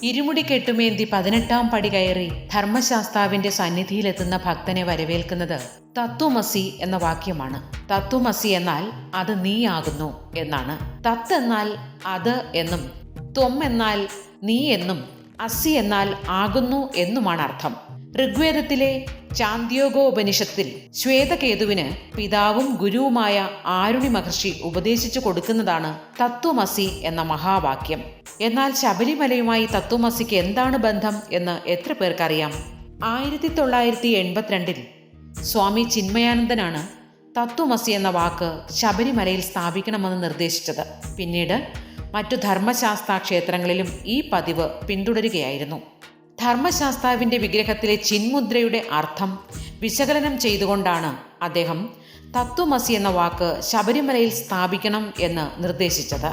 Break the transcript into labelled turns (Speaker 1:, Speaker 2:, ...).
Speaker 1: ഇരുമുടി കെട്ടുമേന്തി 18-ാം പടി കയറി ധർമ്മശാസ്താവിന്റെ സന്നിധിയിലെത്തുന്ന ഭക്തനെ വരവേൽക്കുന്നത് തത്വമസി എന്ന വാക്യമാണ്. തത്വമസി എന്നാൽ അത് നീയാകുന്നു എന്നാണ്. തത്ത് എന്നാൽ അത് എന്നും, ത്വം എന്നാൽ നീ എന്നും, അസി എന്നാൽ ആകുന്നു എന്നുമാണ് അർത്ഥം. ഋഗ്വേദത്തിലെ ചാന്ദ്യോഗോപനിഷത്തിൽ ശ്വേതകേതുവിന് പിതാവും ഗുരുവുമായ ആരുണി മഹർഷി ഉപദേശിച്ചു കൊടുക്കുന്നതാണ് തത്വമസി എന്ന മഹാവാക്യം. എന്നാൽ ശബരിമലയുമായി തത്വമസിക്ക് എന്താണ് ബന്ധം എന്ന് എത്ര പേർക്കറിയാം? 1982 സ്വാമി ചിന്മയാനന്ദനാണ് തത്വമസി എന്ന വാക്ക് ശബരിമലയിൽ സ്ഥാപിക്കണമെന്ന് നിർദ്ദേശിച്ചത്. പിന്നീട് മറ്റു ധർമ്മശാസ്ത്ര ക്ഷേത്രങ്ങളിലും ഈ പതിവ് പിന്തുടരുകയായിരുന്നു. ധർമ്മശാസ്താവിൻ്റെ വിഗ്രഹത്തിലെ ചിന്മുദ്രയുടെ അർത്ഥം വിശകലനം ചെയ്തുകൊണ്ടാണ് അദ്ദേഹം തത്വമസി എന്ന വാക്ക് ശബരിമലയിൽ സ്ഥാപിക്കണം എന്ന് നിർദ്ദേശിച്ചത്.